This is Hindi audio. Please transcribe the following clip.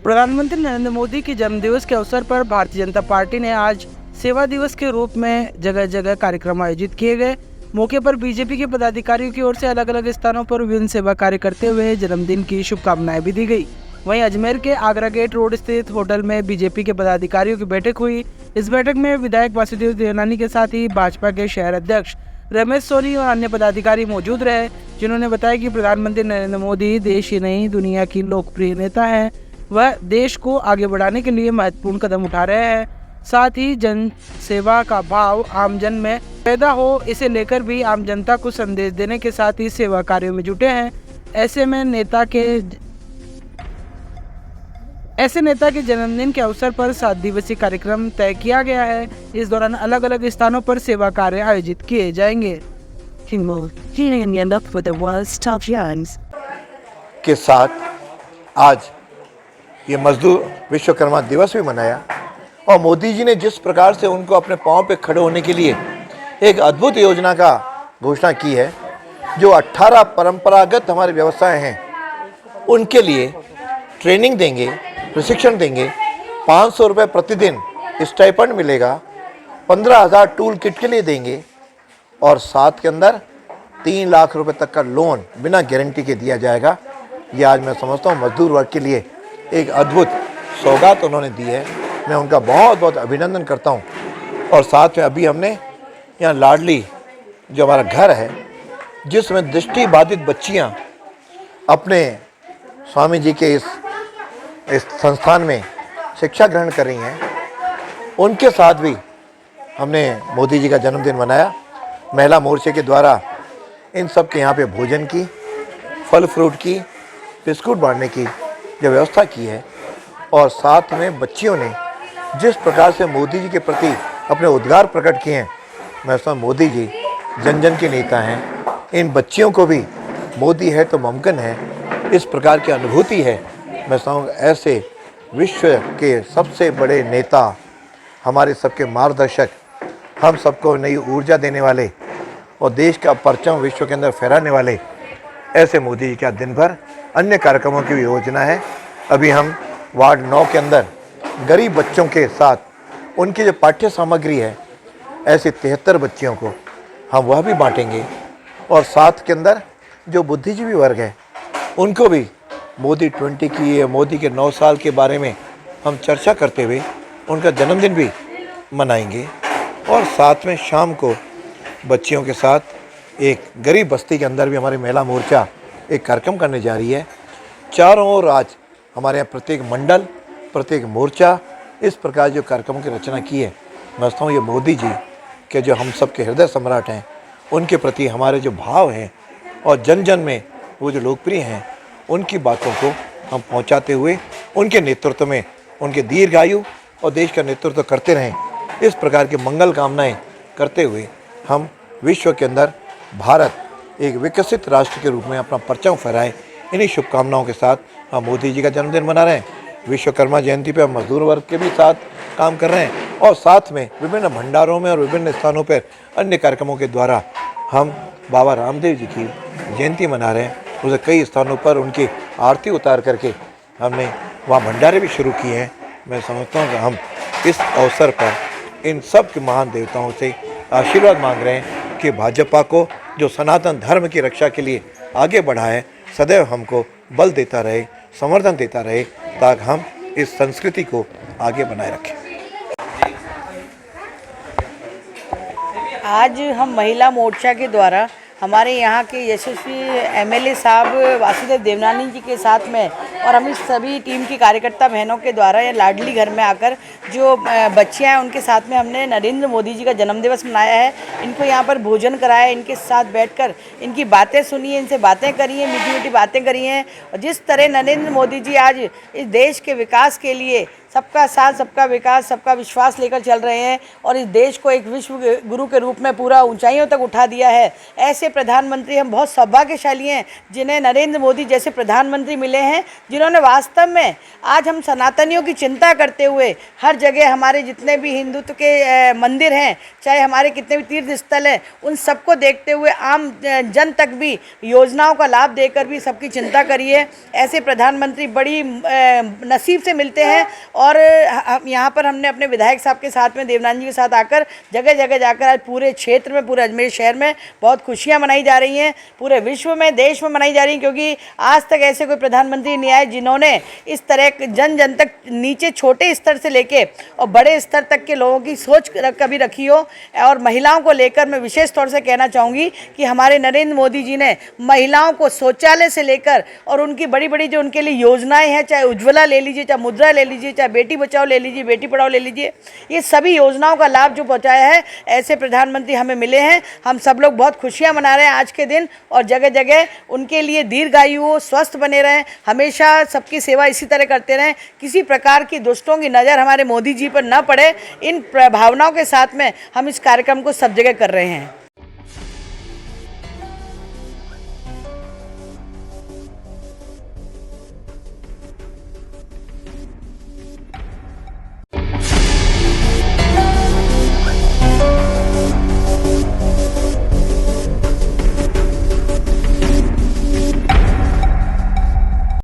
प्रधानमंत्री नरेंद्र मोदी के जन्मदिवस के अवसर पर भारतीय जनता पार्टी ने आज सेवा दिवस के रूप में जगह जगह कार्यक्रम आयोजित किए गए। मौके पर बीजेपी के पदाधिकारियों की ओर से अलग अलग स्थानों पर विभिन्न सेवा कार्य करते हुए जन्मदिन की शुभकामनाएं भी दी गई। वहीं अजमेर के आगरा गेट रोड स्थित होटल में बीजेपी के पदाधिकारियों की बैठक हुई। इस बैठक में विधायक वासुदेव देवनानी के साथ ही भाजपा के शहर अध्यक्ष रमेश सोनी और अन्य पदाधिकारी मौजूद रहे, जिन्होंने बताया कि प्रधानमंत्री नरेंद्र मोदी देश ही नहीं दुनिया की लोकप्रिय नेता हैं। वह देश को आगे बढ़ाने के लिए महत्वपूर्ण कदम उठा रहे हैं। साथ ही जन सेवा का भाव आम जन में पैदा हो, इसे लेकर भी आम जनता को संदेश देने के साथ ही सेवा कार्यों में जुटे हैं। ऐसे नेता के जन्मदिन के अवसर पर 7 दिवसीय कार्यक्रम तय किया गया है। इस दौरान अलग अलग स्थानों पर सेवा कार्य आयोजित किए जाएंगे। के साथ आज ये मजदूर विश्वकर्मा दिवस भी मनाया और मोदी जी ने जिस प्रकार से उनको अपने पांव पे खड़े होने के लिए एक अद्भुत योजना का घोषणा की है, जो 18 परंपरागत हमारी व्यवसाय हैं उनके लिए ट्रेनिंग देंगे, प्रशिक्षण देंगे। 500 रुपये प्रतिदिन स्टाइपेंड मिलेगा, 15,000 टूल किट के लिए देंगे और साथ के अंदर 3 लाख रुपए तक का लोन बिना गारंटी के दिया जाएगा। ये आज मैं समझता हूँ मजदूर वर्ग के लिए एक अद्भुत सौगात उन्होंने दी है। मैं उनका बहुत बहुत अभिनंदन करता हूँ। और साथ में अभी हमने यहाँ लाडली जो हमारा घर है, जिसमें दृष्टि बाधित बच्चियाँ अपने स्वामी जी के इस संस्थान में शिक्षा ग्रहण कर रही हैं, उनके साथ भी हमने मोदी जी का जन्मदिन मनाया। महिला मोर्चे के द्वारा इन सब के यहाँ पे भोजन की, फल फ्रूट की, बिस्कुट बांटने की जो व्यवस्था की है और साथ में बच्चियों ने जिस प्रकार से मोदी जी के प्रति अपने उद्गार प्रकट किए हैं, मैं समझता हूँ मोदी जी जन जन के नेता हैं। इन बच्चियों को भी मोदी है तो मुमकिन है, इस प्रकार की अनुभूति है। मैं समझता हूँ ऐसे विश्व के सबसे बड़े नेता, हमारे सबके मार्गदर्शक, हम सबको नई ऊर्जा देने वाले और देश का परचम विश्व के अंदर फहराने वाले ऐसे मोदी जी का दिन भर अन्य कार्यक्रमों की भी योजना है। अभी हम वार्ड 9 के अंदर गरीब बच्चों के साथ उनकी जो पाठ्य सामग्री है, ऐसे 73 बच्चियों को हम वह भी बांटेंगे और साथ के अंदर जो बुद्धिजीवी वर्ग है उनको भी मोदी 20 की, मोदी के 9 साल के बारे में हम चर्चा करते हुए उनका जन्मदिन भी मनाएंगे। और साथ में शाम को बच्चियों के साथ एक गरीब बस्ती के अंदर भी हमारी महिला मोर्चा एक कार्यक्रम करने जा रही है। चारों ओर आज हमारे यहाँ प्रत्येक मंडल, प्रत्येक मोर्चा इस प्रकार जो कार्यक्रमों की रचना की है। मैं समझता हूँ ये मोदी जी के जो हम सब के हृदय सम्राट हैं, उनके प्रति हमारे जो भाव हैं और जन जन में वो जो लोकप्रिय हैं, उनकी बातों को हम पहुँचाते हुए उनके नेतृत्व में उनके दीर्घायु और देश का नेतृत्व करते रहें, इस प्रकार की मंगल कामनाएँ करते हुए हम विश्व के अंदर भारत एक विकसित राष्ट्र के रूप में अपना परचम फहराए। इन्हीं शुभकामनाओं के साथ हम मोदी जी का जन्मदिन मना रहे हैं। विश्वकर्मा जयंती पे हम मजदूर वर्ग के भी साथ काम कर रहे हैं और साथ में विभिन्न भंडारों में और विभिन्न स्थानों पर अन्य कार्यक्रमों के द्वारा हम बाबा रामदेव जी की जयंती मना रहे हैं। उसे कई स्थानों पर उनकी आरती उतार करके हमने वहाँ भंडारे भी शुरू किए हैं। मैं समझता हूँ कि हम इस अवसर पर इन सब के महान देवताओं से आशीर्वाद मांग रहे हैं कि भाजपा को जो सनातन धर्म की रक्षा के लिए आगे बढ़ा है, सदैव हमको बल देता रहे, समर्थन देता रहे, ताकि हम इस संस्कृति को आगे बनाए रखें। आज हम महिला मोर्चा के द्वारा हमारे यहाँ के यशस्वी एमएलए साहब वासुदेव देवनानी जी के साथ में और हम इस सभी टीम की कार्यकर्ता बहनों के द्वारा ये लाडली घर में आकर जो बच्चियाँ हैं उनके साथ में हमने नरेंद्र मोदी जी का जन्मदिवस मनाया है। इनको यहाँ पर भोजन कराया, इनके साथ बैठकर इनकी बातें सुनी है, इनसे बातें करी हैं, मीठी मीठी बातें करी हैं। और जिस तरह नरेंद्र मोदी जी आज इस देश के विकास के लिए सबका साथ, सबका विकास, सबका विश्वास लेकर चल रहे हैं और इस देश को एक विश्व गुरु के रूप में पूरा ऊंचाइयों तक उठा दिया है। ऐसे प्रधानमंत्री हम बहुत सौभाग्यशाली हैं जिन्हें नरेंद्र मोदी जैसे प्रधानमंत्री मिले हैं, जिन्होंने वास्तव में आज हम सनातनियों की चिंता करते हुए हर जगह हमारे जितने भी हिंदुत्व के मंदिर हैं, चाहे हमारे कितने भी तीर्थ स्थल हैं, उन सबको देखते हुए आम जन तक भी योजनाओं का लाभ देकर भी सबकी चिंता करी है। ऐसे प्रधानमंत्री बड़ी नसीब से मिलते हैं और यहाँ पर हमने अपने विधायक साहब के साथ में, देवनानी जी के साथ आकर जगह जगह जाकर आज पूरे क्षेत्र में, पूरे अजमेर शहर में बहुत खुशियाँ मनाई जा रही हैं, पूरे विश्व में, देश में मनाई जा रही हैं, क्योंकि आज तक ऐसे कोई प्रधानमंत्री नहीं आए जिन्होंने इस तरह जन जन तक, नीचे छोटे स्तर से लेके और बड़े स्तर तक के लोगों की सोच कभी रखी हो। और महिलाओं को लेकर मैं विशेष तौर से कहना चाहूँगी कि हमारे नरेंद्र मोदी जी ने महिलाओं को शौचालय से लेकर और उनकी बड़ी बड़ी जो उनके लिए योजनाएं हैं, चाहे उज्ज्वला ले लीजिए, चाहे मुद्रा ले लीजिए, चाहे बेटी बचाओ ले लीजिए, बेटी पढ़ाओ ले लीजिए, ये सभी योजनाओं का लाभ जो पहुँचाया है, ऐसे प्रधानमंत्री हमें मिले हैं। हम सब लोग बहुत खुशियाँ मना रहे हैं आज के दिन और जगह जगह उनके लिए दीर्घायु हो, स्वस्थ बने रहें, हमेशा सबकी सेवा इसी तरह करते रहें, किसी प्रकार की दुष्टों की नज़र हमारे मोदी जी पर न पड़े। इन भावनाओं के साथ में हम इस कार्यक्रम को सब जगह कर रहे हैं।